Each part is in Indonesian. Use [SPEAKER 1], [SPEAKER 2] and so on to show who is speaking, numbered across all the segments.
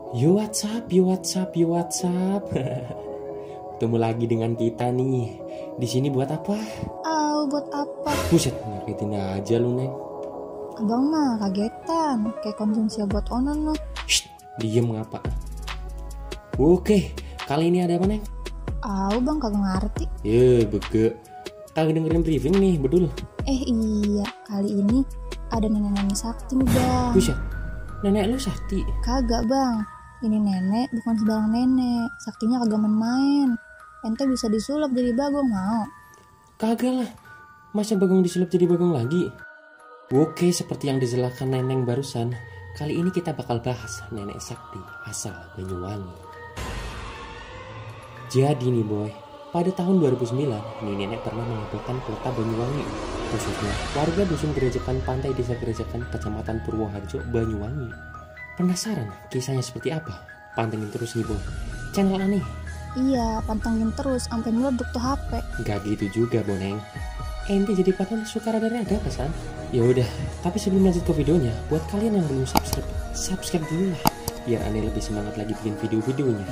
[SPEAKER 1] Yo WhatsApp, yo WhatsApp, yo WhatsApp. Ketemu lagi dengan kita nih. Di sini buat apa?
[SPEAKER 2] Buat apa?
[SPEAKER 1] Buset, ngagetin aja lu, Neng.
[SPEAKER 2] Abang mah kagetan, kayak konsumsi buat onan loh.
[SPEAKER 1] Shh, diem ngapa? Oke, kali ini ada apa, Neng?
[SPEAKER 2] Bang kagak ngerti.
[SPEAKER 1] Bege. Kagak dengerin briefing nih, bedul.
[SPEAKER 2] Iya, kali ini ada nenek-nenek sakti nih bang.
[SPEAKER 1] Buset, nenek lu sakti?
[SPEAKER 2] Kagak bang, ini nenek bukan sembarang nenek. Saktinya kagak main-main. Ente bisa disulap jadi bagong mau?
[SPEAKER 1] Kagak lah, masa bagong disulap jadi bagong lagi? Oke, seperti yang dijelaskan Neneng barusan, kali ini kita bakal bahas nenek sakti asal Banyuwangi. Jadi nih boy, pada tahun 2009, nih nenek pernah mengabarkan kota Banyuwangi, khususnya warga dusun Gerejekan Pantai Desa Gerejekan, Kecamatan Purwoharjo, Banyuwangi. Penasaran kisahnya seperti apa? Pantengin terus nih boy, channel aneh.
[SPEAKER 2] Iya, pantengin terus sampai meleduk tuh HP.
[SPEAKER 1] Gak gitu juga Boneng. Ente jadi papan suka rada-rada pesan. Ya udah, tapi sebelum lanjut ke videonya, buat kalian yang belum subscribe dulu lah, biar aneh lebih semangat lagi bikin video-videonya.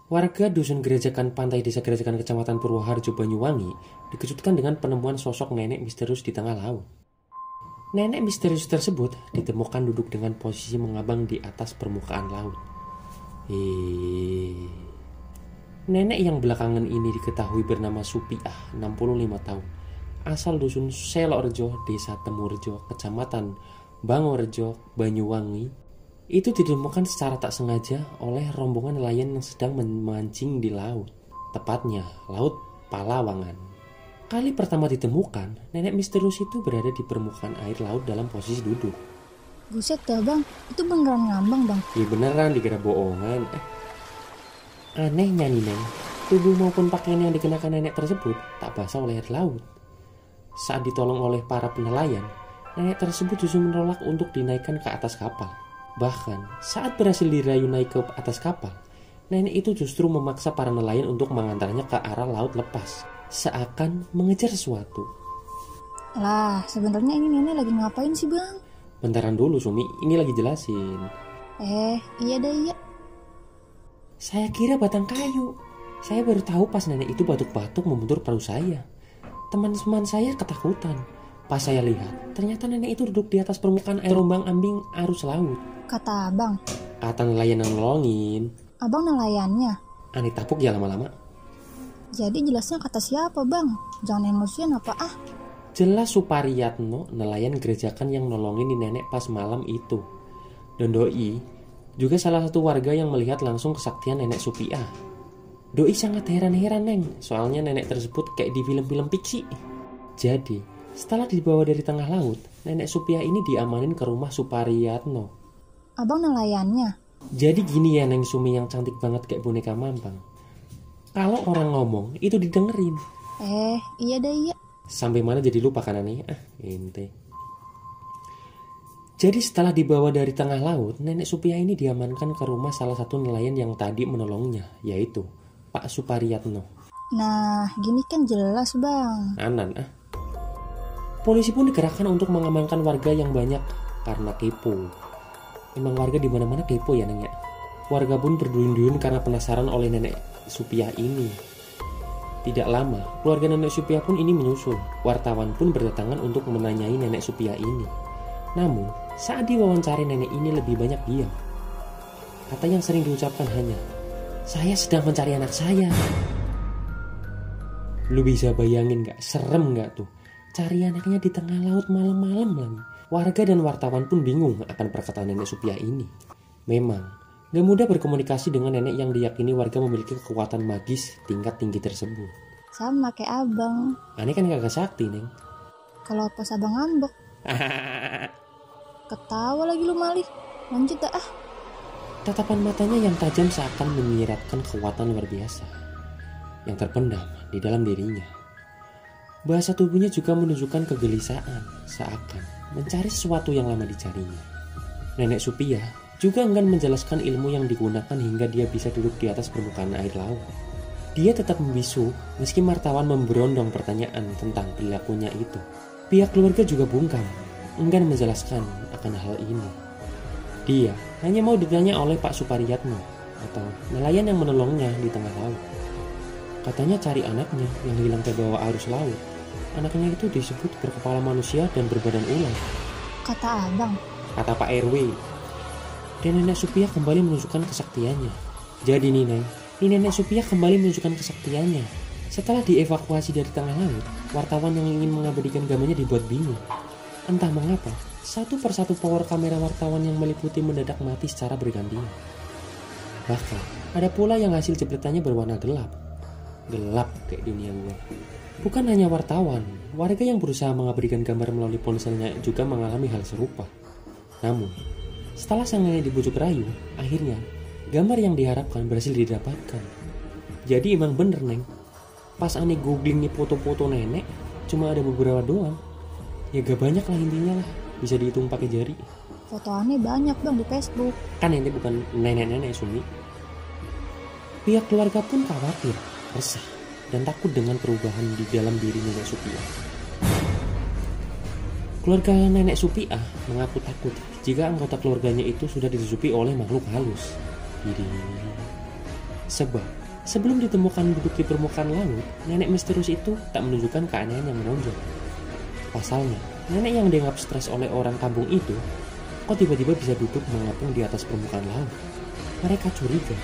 [SPEAKER 1] Warga dusun Gerejekan Pantai Desa Gerejekan Kecamatan Purwoharjo, Banyuwangi dikejutkan dengan penemuan sosok nenek misterius di tengah laut. Nenek misterius tersebut ditemukan duduk dengan posisi mengambang di atas permukaan laut. Nenek yang belakangan ini diketahui bernama Supiah, 65 tahun, asal dusun Selorjo, Desa Temurjo, Kecamatan Bangorejo, Banyuwangi, itu ditemukan secara tak sengaja oleh rombongan nelayan yang sedang memancing di laut, tepatnya Laut Palawangan. Kali pertama ditemukan, nenek misterius itu berada di permukaan air laut dalam posisi duduk.
[SPEAKER 2] Buset dah bang, itu beneran ngambang bang?
[SPEAKER 1] Iya beneran, dikira bohongan. Anehnya nih Neng, tubuh maupun pakaian yang dikenakan nenek tersebut tak basah oleh air laut. Saat ditolong oleh para penelayan, nenek tersebut justru menolak untuk dinaikkan ke atas kapal. Bahkan saat berhasil dirayu naik ke atas kapal, nenek itu justru memaksa para nelayan untuk mengantarnya ke arah laut lepas, seakan mengejar sesuatu.
[SPEAKER 2] Lah, sebenarnya ini nenek lagi ngapain sih bang?
[SPEAKER 1] Bentaran dulu Sumi, ini lagi jelasin.
[SPEAKER 2] Iya dah iya.
[SPEAKER 1] Saya kira batang kayu. Saya baru tahu pas nenek itu batuk-batuk membentur paru saya. Teman-teman saya ketakutan. Pas saya lihat, ternyata nenek itu duduk di atas permukaan air ombang-ambing arus laut.
[SPEAKER 2] Kata abang.
[SPEAKER 1] Kata nelayan yang nolongin.
[SPEAKER 2] Abang nelayannya?
[SPEAKER 1] Aneh tapuk ya lama-lama.
[SPEAKER 2] Jadi jelasnya kata siapa bang? Jangan emosian apa ah?
[SPEAKER 1] Jelas Supariyatno, nelayan Gerejakan yang nolongin nenek pas malam itu. Dan Doi juga salah satu warga yang melihat langsung kesaktian nenek Supiah. Doi sangat heran-heran Neng, soalnya nenek tersebut kayak di film-film fiksi. Jadi setelah dibawa dari tengah laut, nenek Supiah ini diamanin ke rumah Supariyatno.
[SPEAKER 2] Abang nelayannya?
[SPEAKER 1] Jadi gini ya Neng Sumi yang cantik banget kayak boneka mampang. Kalau orang ngomong itu didengerin.
[SPEAKER 2] Iya dah iya.
[SPEAKER 1] Sampai mana jadi lupa kan aneh? Ente. Jadi setelah dibawa dari tengah laut, nenek Supiah ini diamankan ke rumah salah satu nelayan yang tadi menolongnya, yaitu Pak Supariyatno.
[SPEAKER 2] Nah, gini kan jelas bang.
[SPEAKER 1] Polisi pun dikerahkan untuk mengamankan warga yang banyak karena kepo. Memang warga di mana-mana kepo ya Neng ya. Warga pun berduyun-duyun karena penasaran oleh nenek Supiah ini. Tidak lama, keluarga nenek Supiah pun ini menyusul. Wartawan pun berdatangan untuk menanyai nenek Supiah ini. Namun, saat diwawancari nenek ini lebih banyak diam. Kata yang sering diucapkan hanya, "Saya sedang mencari anak saya." Lu bisa bayangin gak? Serem gak tuh? Cari anaknya di tengah laut malam-malam lagi. Warga dan wartawan pun bingung akan perkataan nenek Supiah ini. Memang, gak mudah berkomunikasi dengan nenek yang diyakini warga memiliki kekuatan magis tingkat tinggi tersebut.
[SPEAKER 2] Sama kayak abang.
[SPEAKER 1] Aneh kan gak sakti Neng.
[SPEAKER 2] Kalau pas abang ngambek. Ketawa lagi lu malih. Lanjut dah ah.
[SPEAKER 1] Tatapan matanya yang tajam seakan menyiratkan kekuatan luar biasa yang terpendam di dalam dirinya. Bahasa tubuhnya juga menunjukkan kegelisahan, seakan mencari sesuatu yang lama dicarinya. Nenek Supiah Juga enggan menjelaskan ilmu yang digunakan hingga dia bisa duduk di atas permukaan air laut. Dia tetap membisu meski wartawan memberondong pertanyaan tentang perilakunya itu. Pihak keluarga juga bungkam, enggan menjelaskan akan hal ini. Dia hanya mau ditanya oleh Pak Supariyatno atau nelayan yang menolongnya di tengah laut. Katanya cari anaknya yang hilang terbawa arus laut. Anaknya itu disebut berkepala manusia dan berbadan ular.
[SPEAKER 2] Kata abang.
[SPEAKER 1] Kata Pak RW. Dan Nenek Supiah kembali menunjukkan kesaktiannya. Jadi nih Neng, Nenek Supiah kembali menunjukkan kesaktiannya. Setelah dievakuasi dari tengah laut, wartawan yang ingin mengabadikan gambarnya dibuat bingung. Entah mengapa, satu persatu power kamera wartawan yang meliputi mendadak mati secara bergantian. Bahkan, ada pula yang hasil jepretannya berwarna gelap. Gelap kayak dunia gua. Bukan hanya wartawan, warga yang berusaha mengabadikan gambar melalui ponselnya juga mengalami hal serupa. Namun, setelah sang nenek dibujuk rayu, akhirnya gambar yang diharapkan berhasil didapatkan. Jadi emang bener Neng, pas aneh googling nih foto-foto nenek, cuma ada beberapa doang. Ya gak banyak lah intinya lah, bisa dihitung pakai jari.
[SPEAKER 2] Foto aneh banyak bang di Facebook.
[SPEAKER 1] Kan ini bukan nenek-nenek Sumi. Pihak keluarga pun khawatir, resah, dan takut dengan perubahan di dalam diri Nenek Supiah. Keluarga Nenek Supiah mengaku takut jika anggota keluarganya itu sudah disusupi oleh makhluk halus. Jadi, sebab sebelum ditemukan duduk di permukaan laut, nenek misterius itu tak menunjukkan keanehan yang menonjol. Pasalnya, nenek yang dianggap stres oleh orang kampung itu, kok tiba-tiba bisa duduk mengapung di atas permukaan laut. Mereka curiga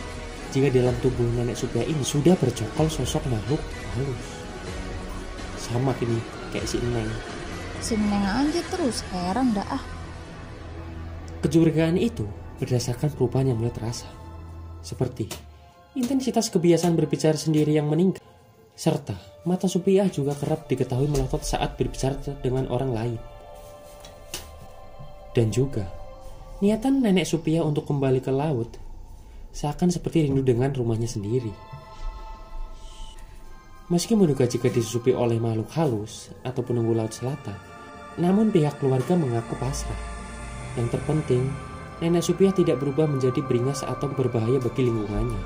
[SPEAKER 1] jika dalam tubuh Nenek Supiah ini sudah bercokol sosok makhluk halus. Sama gini kayak si Neng.
[SPEAKER 2] Si Neng aja terus, heran dah ah.
[SPEAKER 1] Kecurigaan itu berdasarkan perubahan yang mulai terasa. Seperti intensitas kebiasaan berbicara sendiri yang meningkat. Serta mata Supiah juga kerap diketahui melotot saat berbicara dengan orang lain. Dan juga niatan Nenek Supiah untuk kembali ke laut seakan seperti rindu dengan rumahnya sendiri. Meski menduga jika disusupi oleh makhluk halus atau penunggu laut selatan, namun pihak keluarga mengaku pasrah. Yang terpenting, Nenek Supiah tidak berubah menjadi beringas atau berbahaya bagi lingkungannya.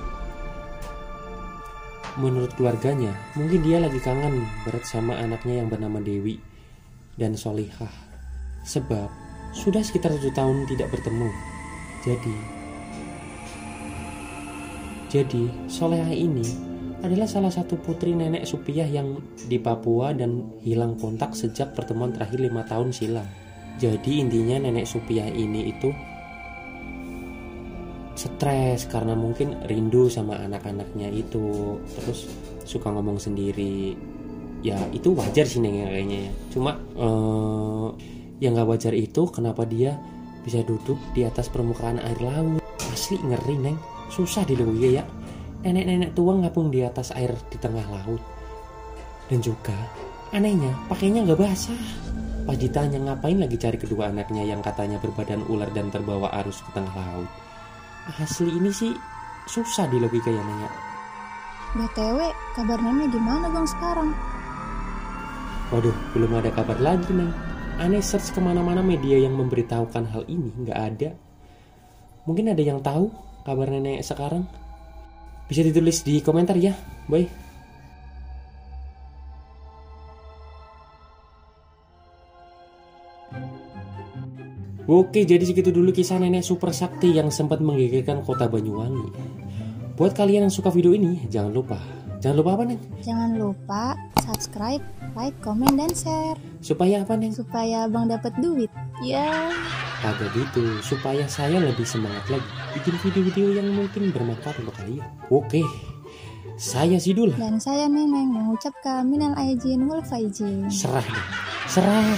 [SPEAKER 1] Menurut keluarganya, mungkin dia lagi kangen berat sama anaknya yang bernama Dewi dan Solihah. Sebab sudah sekitar 7 tahun tidak bertemu. Jadi Solihah ini adalah salah satu putri Nenek Supiah yang di Papua dan hilang kontak sejak pertemuan terakhir 5 tahun silam. Jadi intinya Nenek Supiah ini itu stres karena mungkin rindu sama anak-anaknya itu, terus suka ngomong sendiri. Ya itu wajar sih Neng kayaknya ya. Cuma yang gak wajar itu kenapa dia bisa duduk di atas permukaan air laut. Asli ngeri Neng, susah dilogika ya. Nenek-nenek tua ngapung di atas air di tengah laut. Dan juga anehnya pakainya gak basah. Pas ditanya ngapain lagi cari kedua anaknya yang katanya berbadan ular dan terbawa arus ke tengah laut. Asli ini sih susah dilogika ya Neng ya.
[SPEAKER 2] BTW, kabar nenek gimana bang sekarang?
[SPEAKER 1] Waduh, belum ada kabar lagi Neng. Aneh search kemana-mana media yang memberitahukan hal ini, nggak ada. Mungkin ada yang tahu kabar nenek sekarang? Bisa ditulis di komentar ya, bye. Oke, jadi segitu dulu kisah nenek super sakti yang sempat menggegerkan kota Banyuwangi. Buat kalian yang suka video ini, jangan lupa apa Neng?
[SPEAKER 2] Jangan lupa subscribe, like, komen, dan share.
[SPEAKER 1] Supaya apa Neng?
[SPEAKER 2] Supaya abang dapat duit. Ya.
[SPEAKER 1] Kagak gitu, supaya saya lebih semangat lagi bikin video-video yang mungkin bermanfaat untuk kalian. Oke, saya Sidul.
[SPEAKER 2] Dan saya Neneng mengucapkan minal aidin wal faizin.
[SPEAKER 1] Serah deh, serah.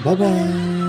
[SPEAKER 1] Bye-bye.